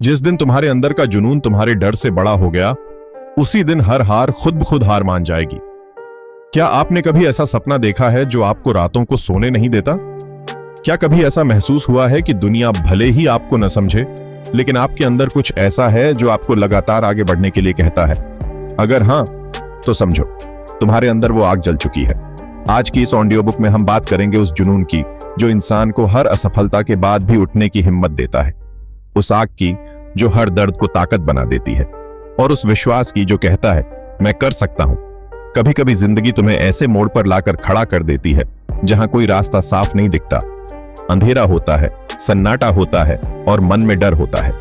जिस दिन तुम्हारे अंदर का जुनून तुम्हारे डर से बड़ा हो गया, उसी दिन हर हार खुद ब खुद हार मान जाएगी। क्या आपने कभी ऐसा सपना देखा है जो आपको रातों को सोने नहीं देता? क्या कभी ऐसा महसूस हुआ है कि दुनिया भले ही आपको न समझे, लेकिन आपके अंदर कुछ ऐसा है जो आपको लगातार आगे बढ़ने के लिए कहता है? अगर हां, तो समझो तुम्हारे अंदर वो आग जल चुकी है। आज की इस ऑडियो बुक में हम बात करेंगे उस जुनून की जो इंसान को हर असफलता के बाद भी उठने की हिम्मत देता है, उस आग की जो हर दर्द को ताकत बना देती है, और उस विश्वास की जो कहता है मैं कर सकता हूं। कभी कभी जिंदगी तुम्हें ऐसे मोड़ पर लाकर खड़ा कर देती है जहां कोई रास्ता साफ नहीं दिखता, अंधेरा होता है, सन्नाटा होता है और मन में डर होता है,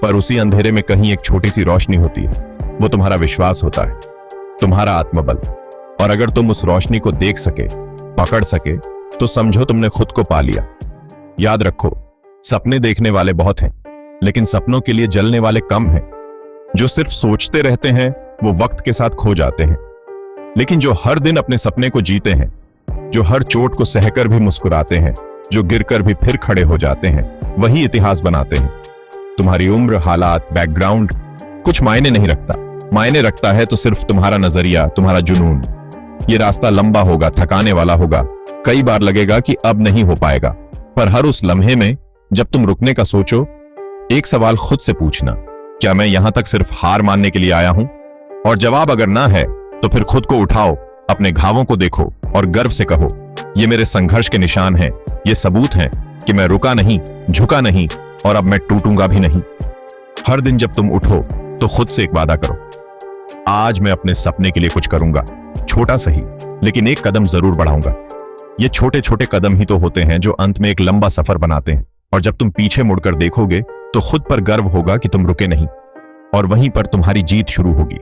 पर उसी अंधेरे में कहीं एक छोटी सी रोशनी होती है। वो तुम्हारा विश्वास होता है, तुम्हारा आत्मबल। और अगर तुम उस रोशनी को देख सके, पकड़ सके, तो समझो तुमने खुद को पा लिया। याद रखो, सपने देखने वाले बहुत हैं, लेकिन सपनों के लिए जलने वाले कम हैं। जो सिर्फ सोचते रहते हैं वो वक्त के साथ खो जाते हैं, लेकिन जो हर दिन अपने सपने को जीते हैं, जो हर चोट को सहकर भी मुस्कुराते हैं, जो गिरकर भी फिर खड़े हो जाते हैं, वही इतिहास बनाते हैं। तुम्हारी उम्र, हालात, बैकग्राउंड कुछ मायने नहीं रखता। मायने रखता है तो सिर्फ तुम्हारा नजरिया, तुम्हारा जुनून। ये रास्ता लंबा होगा, थकाने वाला होगा, कई बार लगेगा कि अब नहीं हो पाएगा, पर हर उस लम्हे में जब तुम रुकने का सोचो, एक सवाल खुद से पूछना, क्या मैं यहां तक सिर्फ हार मानने के लिए आया हूं? और जवाब अगर ना है तो फिर खुद को उठाओ, अपने घावों को देखो और गर्व से कहो, ये मेरे संघर्ष के निशान हैं, ये सबूत हैं कि मैं रुका नहीं, झुका नहीं, और अब मैं टूटूंगा भी नहीं। हर दिन जब तुम उठो तो खुद से एक वादा करो, आज मैं अपने सपने के लिए कुछ करूंगा, छोटा सही, लेकिन एक कदम जरूर बढ़ाऊंगा। ये छोटे छोटे कदम ही तो होते हैं जो अंत में एक लंबा सफर बनाते हैं। और जब तुम पीछे मुड़कर देखोगे तो खुद पर गर्व होगा कि तुम रुके नहीं, और वहीं पर तुम्हारी जीत शुरू होगी।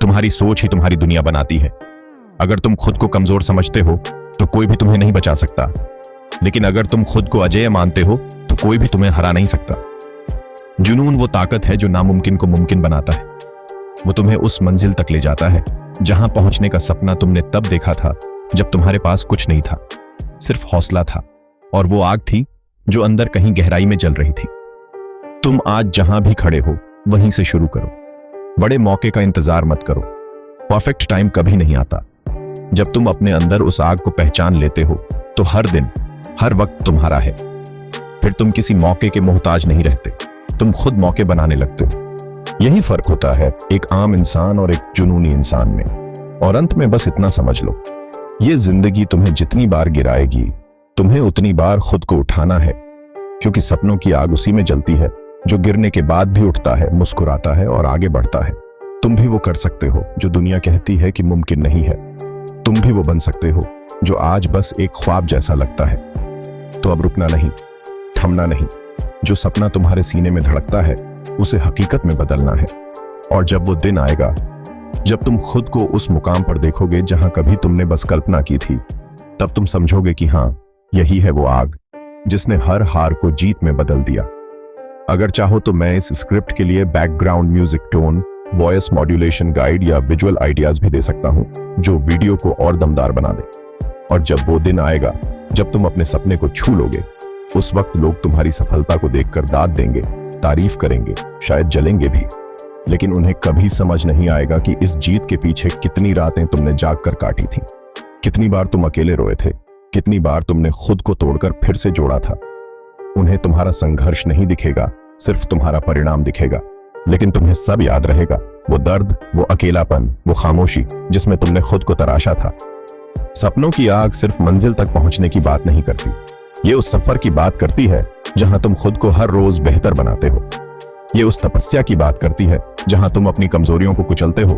तुम्हारी सोच ही तुम्हारी दुनिया बनाती है। अगर तुम खुद को कमजोर समझते हो तो कोई भी तुम्हें नहीं बचा सकता, लेकिन अगर तुम खुद को अजेय मानते हो तो कोई भी तुम्हें हरा नहीं सकता। जुनून वो ताकत है जो नामुमकिन को मुमकिन बनाता है। वो तुम्हें उस मंजिल तक ले जाता है जहां पहुंचने का सपना तुमने तब देखा था जब तुम्हारे पास कुछ नहीं था, सिर्फ हौसला था, और वो आग थी जो अंदर कहीं गहराई में जल रही थी। तुम आज जहां भी खड़े हो वहीं से शुरू करो। बड़े मौके का इंतजार मत करो, परफेक्ट टाइम कभी नहीं आता। जब तुम अपने अंदर उस आग को पहचान लेते हो तो हर दिन, हर वक्त तुम्हारा है। फिर तुम किसी मौके के मोहताज नहीं रहते, तुम खुद मौके बनाने लगते हो। यही फर्क होता है एक आम इंसान और एक जुनूनी इंसान में। और अंत में बस इतना समझ लो, ये जिंदगी तुम्हें जितनी बार गिराएगी, तुम्हें उतनी बार खुद को उठाना है, क्योंकि सपनों की आग उसी में जलती है जो गिरने के बाद भी उठता है, मुस्कुराता है और आगे बढ़ता है। तुम भी वो कर सकते हो जो दुनिया कहती है कि मुमकिन नहीं है। तुम भी वो बन सकते हो जो आज बस एक ख्वाब जैसा लगता है। तो अब रुकना नहीं, थमना नहीं। जो सपना तुम्हारे सीने में धड़कता है उसे हकीकत में बदलना है। और जब वो दिन आएगा जब तुम खुद को उस मुकाम पर देखोगे जहां कभी तुमने बस कल्पना की थी, तब तुम समझोगे कि हां, यही है वो आग जिसने हर हार को जीत में बदल दिया। अगर चाहो तो मैं इस स्क्रिप्ट के लिए background music tone, voice modulation guide या विजुअल आइडियाज भी दे सकता हूं जो वीडियो को और दमदार बना दे। और जब वो दिन आएगा जब तुम अपने सपने को छू लोगे, उस वक्त लोग तुम्हारी सफलता को देखकर दाद देंगे, तारीफ करेंगे, शायद जलेंगे भी, लेकिन उन्हें कभी समझ नहीं आएगा कि इस जीत के पीछे कितनी रातें तुमने जाग कर काटी थी, कितनी बार तुम अकेले रोए थे, कितनी बार तुमने खुद को तोड़कर फिर से जोड़ा था। उन्हें तुम्हारा संघर्ष नहीं दिखेगा, सिर्फ तुम्हारा परिणाम दिखेगा, लेकिन तुम्हें सब याद रहेगा, वो दर्द, वो अकेलापन, वो खामोशी जिसमें तुमने खुद को तराशा था। सपनों की आग सिर्फ मंजिल तक पहुंचने की बात नहीं करती, ये उस सफर की बात करती है जहां तुम खुद को हर रोज बेहतर बनाते हो। ये उस तपस्या की बात करती है जहां तुम अपनी कमजोरियों को कुचलते हो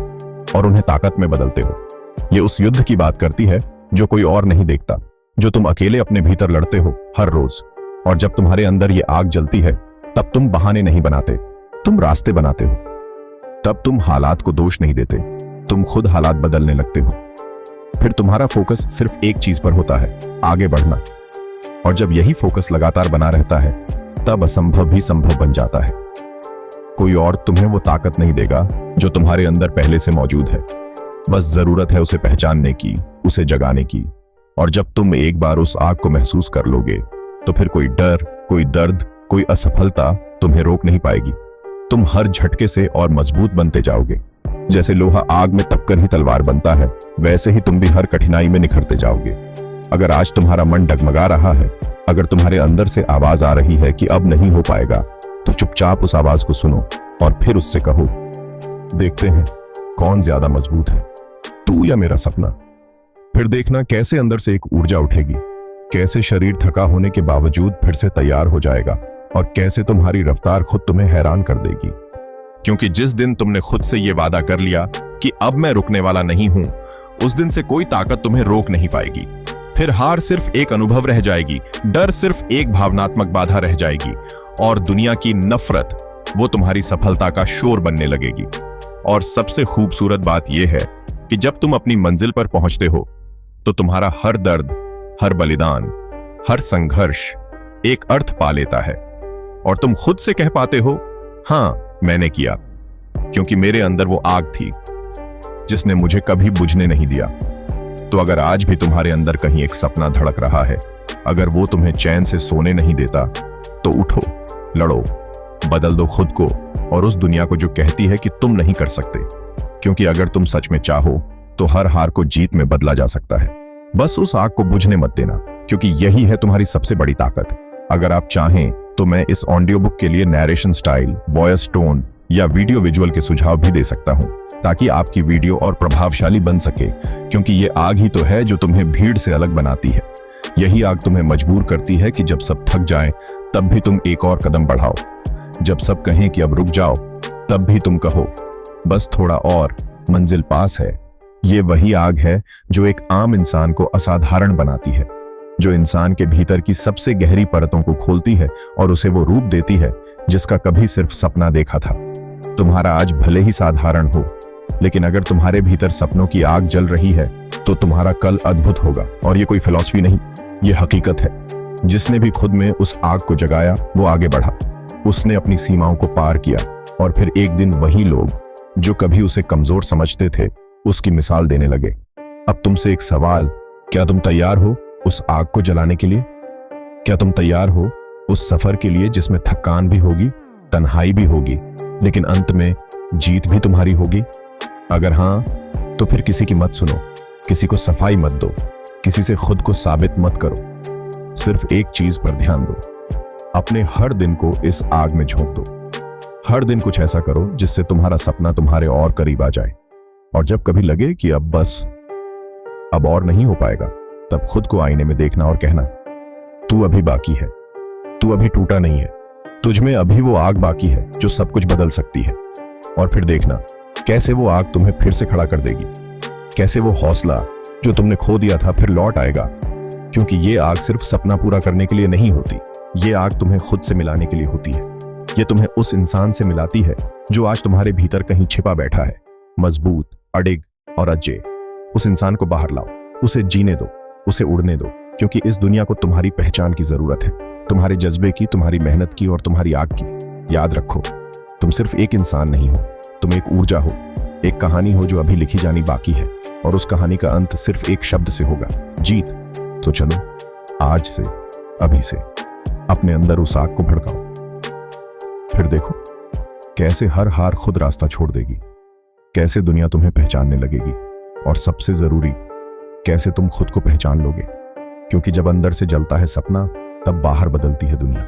और उन्हें ताकत में बदलते हो। ये उस युद्ध की बात करती है जो कोई और नहीं देखता, जो तुम अकेले अपने भीतर लड़ते हो हर रोज। और जब तुम्हारे अंदर ये आग जलती है, तब तुम बहाने नहीं बनाते, तुम रास्ते बनाते हो। तब तुम हालात को दोष नहीं देते, तुम खुद हालात बदलने लगते हो। फिर तुम्हारा फोकस सिर्फ एक चीज पर होता है, आगे बढ़ना। और जब यही फोकस लगातार बना रहता है, तब असंभव भी संभव बन जाता है। कोई और तुम्हें वो ताकत नहीं देगा जो तुम्हारे अंदर पहले से मौजूद है। बस जरूरत है उसे पहचानने की, उसे जगाने की। और जब तुम एक बार उस आग को महसूस कर लोगे, तो फिर कोई डर, कोई दर्द, कोई असफलता तुम्हें रोक नहीं पाएगी। तुम हर झटके से और मजबूत बनते जाओगे। जैसे लोहा आग में तपकर ही तलवार बनता है, वैसे ही तुम भी हर कठिनाई में निखरते जाओगे। अगर आज तुम्हारा मन डगमगा रहा है, अगर तुम्हारे अंदर से आवाज आ रही है कि अब नहीं हो पाएगा, तो चुपचाप उस आवाज को सुनो और फिर उससे कहो, देखते हैं कौन ज्यादा मजबूत है, तू या मेरा सपना। फिर देखना कैसे अंदर से एक ऊर्जा उठेगी, कैसे शरीर थका होने के बावजूद फिर से तैयार हो जाएगा और कैसे तुम्हारी रफ्तार खुद तुम्हें हैरान कर देगी। क्योंकि जिस दिन तुमने खुद से यह वादा कर लिया कि अब मैं रुकने वाला नहीं हूं, उस दिन से कोई ताकत तुम्हें रोक नहीं पाएगी। फिर हार सिर्फ एक अनुभव रह जाएगी, डर सिर्फ एक भावनात्मक बाधा रह जाएगी और दुनिया की नफरत वो तुम्हारी सफलता का शोर बनने लगेगी। और सबसे खूबसूरत बात यह है कि जब तुम अपनी मंजिल पर पहुंचते हो तो तुम्हारा हर दर्द, हर बलिदान, हर संघर्ष एक अर्थ पा लेता है और तुम खुद से कह पाते हो, हां मैंने किया, क्योंकि मेरे अंदर वो आग थी जिसने मुझे कभी बुझने नहीं दिया। तो अगर आज भी तुम्हारे अंदर कहीं एक सपना धड़क रहा है, अगर वो तुम्हें चैन से सोने नहीं देता, तो उठो, लड़ो, बदल दो खुद को और उस दुनिया को जो कहती है कि तुम नहीं कर सकते। क्योंकि अगर तुम सच में चाहो तो हर हार को जीत में बदला जा सकता है। बस उस आग को बुझने मत देना, क्योंकि यही है तुम्हारी सबसे बड़ी ताकत। अगर आप चाहें तो मैं इस ऑडियो बुक के लिए नैरेशन स्टाइल, वॉइस टोन या वीडियो विजुअल के सुझाव भी दे सकता हूं, ताकि आपकी वीडियो और प्रभावशाली बन सके। क्योंकि ये आग ही तो है जो तुम्हें भीड़ से अलग बनाती है। यही आग तुम्हें मजबूर करती है कि जब सब थक जाएं, तब भी तुम एक और कदम बढ़ाओ। जब सब कहें कि अब रुक जाओ, तब भी तुम कहो, बस थोड़ा और, मंजिल पास है। ये वही आग है जो एक आम इंसान को असाधारण बनाती है, जो इंसान के भीतर की सबसे गहरी परतों को खोलती है और उसे वो रूप देती है जिसका कभी सिर्फ सपना देखा था। तुम्हारा आज भले ही साधारण हो, लेकिन अगर तुम्हारे भीतर सपनों की आग जल रही है तो तुम्हारा कल अद्भुत होगा। और ये कोई फिलॉसफी नहीं, ये हकीकत है। जिसने भी खुद में उस आग को जगाया वो आगे बढ़ा, उसने अपनी सीमाओं को पार किया और फिर एक दिन वही लोग जो कभी उसे कमजोर समझते थे उसकी मिसाल देने लगे। अब तुमसे एक सवाल, क्या तुम तैयार हो उस आग को जलाने के लिए? क्या तुम तैयार हो उस सफर के लिए जिसमें थकान भी होगी, तन्हाई भी होगी, लेकिन अंत में जीत भी तुम्हारी होगी? अगर हां, तो फिर किसी की मत सुनो, किसी को सफाई मत दो, किसी से खुद को साबित मत करो। सिर्फ एक चीज पर ध्यान दो, अपने हर दिन को इस आग में झोंक दो। हर दिन कुछ ऐसा करो जिससे तुम्हारा सपना तुम्हारे और करीब आ जाए। और जब कभी लगे कि अब बस, अब और नहीं हो पाएगा, तब खुद को आईने में देखना और कहना, तू अभी बाकी है, तू अभी टूटा नहीं है, तुझमें अभी वो आग बाकी है जो सब कुछ बदल सकती है। और फिर देखना कैसे वो आग तुम्हें फिर से खड़ा कर देगी, कैसे वो हौसला जो तुमने खो दिया था फिर लौट आएगा। क्योंकि ये आग सिर्फ सपना पूरा करने के लिए नहीं होती, ये आग तुम्हें खुद से मिलाने के लिए होती है। ये तुम्हें उस इंसान से मिलाती है जो आज तुम्हारे भीतर कहीं छिपा बैठा है, मजबूत, अडिग और अजय। उस इंसान को बाहर लाओ, उसे जीने दो, उसे उड़ने दो। क्योंकि इस दुनिया को तुम्हारी पहचान की जरूरत है, तुम्हारे जज्बे की, तुम्हारी मेहनत की और तुम्हारी आग की। याद रखो, तुम सिर्फ एक इंसान नहीं हो, तुम एक ऊर्जा हो, एक कहानी हो जो अभी लिखी जानी बाकी है। और उस कहानी का अंत सिर्फ एक शब्द से होगा, जीत। तो चलो आज से, अभी से अपने अंदर उस आग को भड़काओ। फिर देखो कैसे हर हार खुद रास्ता छोड़ देगी, कैसे दुनिया तुम्हें पहचानने लगेगी और सबसे जरूरी, कैसे तुम खुद को पहचान लोगे। क्योंकि जब अंदर से जलता है सपना, तब बाहर बदलती है दुनिया।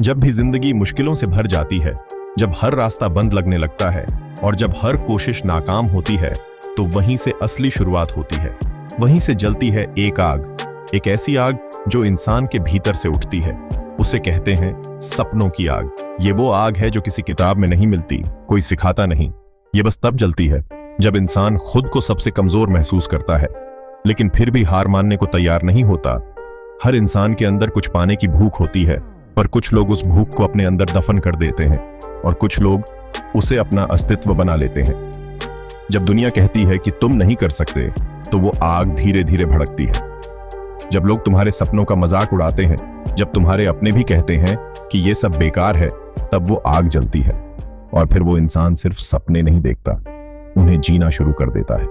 जब भी जिंदगी मुश्किलों से भर जाती है, जब हर रास्ता बंद लगने लगता है और जब हर कोशिश नाकाम होती है, तो वहीं से असली शुरुआत होती है। वहीं से जलती है एक आग, एक ऐसी आग जो इंसान के भीतर से उठती है। उसे कहते हैं सपनों की आग। ये वो आग है जो किसी किताब में नहीं मिलती, कोई सिखाता नहीं। ये बस तब जलती है जब इंसान खुद को सबसे कमजोर महसूस करता है, लेकिन फिर भी हार मानने को तैयार नहीं होता। हर इंसान के अंदर कुछ पाने की भूख होती है, पर कुछ लोग उस भूख को अपने अंदर दफन कर देते हैं और कुछ लोग उसे अपना अस्तित्व बना लेते हैं। जब दुनिया कहती है कि तुम नहीं कर सकते, तो वो आग धीरे धीरे भड़कती है। जब लोग तुम्हारे सपनों का मजाक उड़ाते हैं, जब तुम्हारे अपने भी कहते हैं कि ये सब बेकार है, तब वो आग जलती है। और फिर वो इंसान सिर्फ सपने नहीं देखता, उन्हें जीना शुरू कर देता है।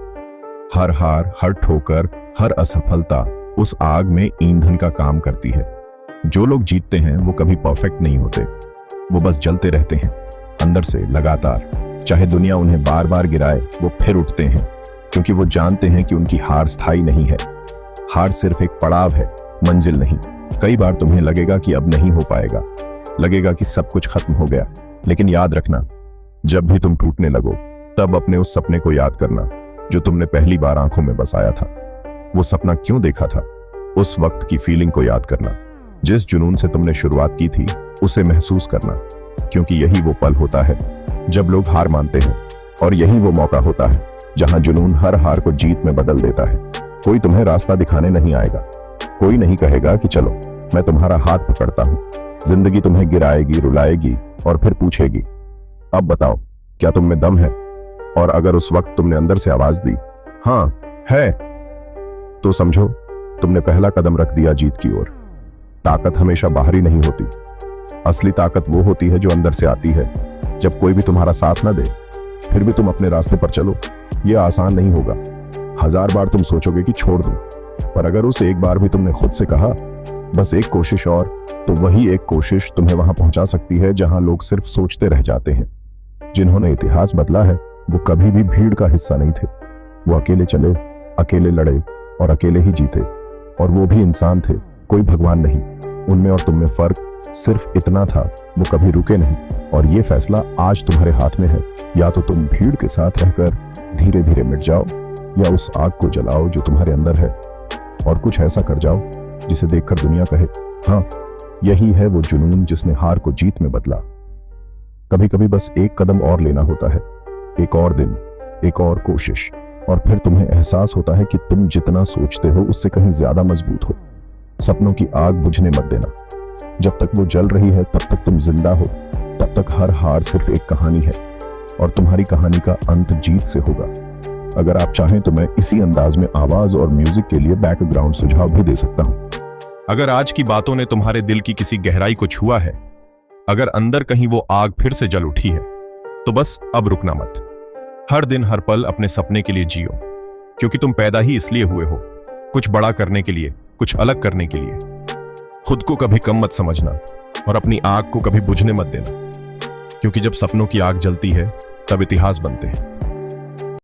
हर हार, हर ठोकर, हर असफलता उस आग में ईंधन का काम करती है। जो लोग जीतते हैं वो कभी परफेक्ट नहीं होते, वो बस जलते रहते हैं। अंदर से लगातार। चाहे दुनिया उन्हें बार बार गिराए, वो फिर उठते हैं, क्योंकि वो जानते हैं कि उनकी हार स्थायी नहीं है। हार सिर्फ एक पड़ाव है, मंजिल नहीं। कई बार तुम्हें लगेगा कि अब नहीं हो पाएगा, लगेगा कि सब कुछ खत्म हो गया, लेकिन याद रखना, जब भी तुम टूटने लगो तब अपने उस सपने को याद करना जो तुमने पहली बार आंखों में बसाया था। वो सपना क्यों देखा था, उस वक्त की फीलिंग को याद करना। जिस जुनून से तुमने शुरुआत की थी उसे महसूस करना, क्योंकि यही वो पल होता है जब लोग हार मानते हैं, और यही वो मौका होता है जहां जुनून हर हार को जीत में बदल देता है। कोई तुम्हें रास्ता दिखाने नहीं आएगा, कोई नहीं कहेगा कि चलो मैं तुम्हारा हाथ पकड़ता हूं। जिंदगी तुम्हें गिराएगी, रुलाएगी और फिर पूछेगी, अब बताओ क्या तुम में दम है? और अगर उस वक्त तुमने अंदर से आवाज दी, हाँ है, तो समझो तुमने पहला कदम रख दिया जीत की ओर। ताकत हमेशा बाहरी नहीं होती, असली ताकत वो होती है जो अंदर से आती है। जब कोई भी तुम्हारा साथ ना दे फिर भी तुम अपने रास्ते पर चलो। यह आसान नहीं होगा, 1000 बार तुम सोचोगे कि छोड़ दूं, पर अगर उस एक बार भी तुमने खुद से कहा बस एक कोशिश और, तो वही एक कोशिश तुम्हें वहां पहुंचा सकती है जहां लोग सिर्फ सोचते रह जाते हैं। जिन्होंने इतिहास बदला है वो कभी भी भीड़ का हिस्सा नहीं थे। वो अकेले चले, अकेले लड़े और अकेले ही जीते, और वो भी इंसान थे, कोई भगवान नहीं। उनमें और तुम में फर्क सिर्फ इतना था, वो कभी रुके नहीं। और ये फैसला आज तुम्हारे हाथ में है, या तो तुम भीड़ के साथ रहकर धीरे धीरे मिट जाओ, या उस आग को जलाओ जो तुम्हारे अंदर है, और कुछ ऐसा कर जाओ जिसे देखकर दुनिया कहे, हाँ यही है वो जुनून जिसने हार को जीत में बदला। कभी कभी बस एक कदम और लेना होता है, एक और दिन, एक और कोशिश, और फिर तुम्हें एहसास होता है कि तुम जितना सोचते हो उससे कहीं ज्यादा मजबूत हो। सपनों की आग बुझने मत देना, जब तक वो जल रही है तब तक तुम जिंदा हो, तब तक हर हार सिर्फ एक कहानी है, और तुम्हारी कहानी का अंत जीत से होगा। अगर आप चाहें तो मैं इसी अंदाज में आवाज और म्यूजिक के लिए बैकग्राउंड सुझाव भी दे सकता हूं। अगर आज की बातों ने तुम्हारे दिल की किसी गहराई को छुआ है, अगर अंदर कहीं वो आग फिर से जल उठी है, तो बस अब रुकना मत। हर दिन हर पल अपने सपने के लिए जियो, क्योंकि तुम पैदा ही इसलिए हुए हो, कुछ बड़ा करने के लिए, कुछ अलग करने के लिए। खुद को कभी कम मत समझना और अपनी आग को कभी बुझने मत देना, क्योंकि जब सपनों की आग जलती है तब इतिहास बनते हैं।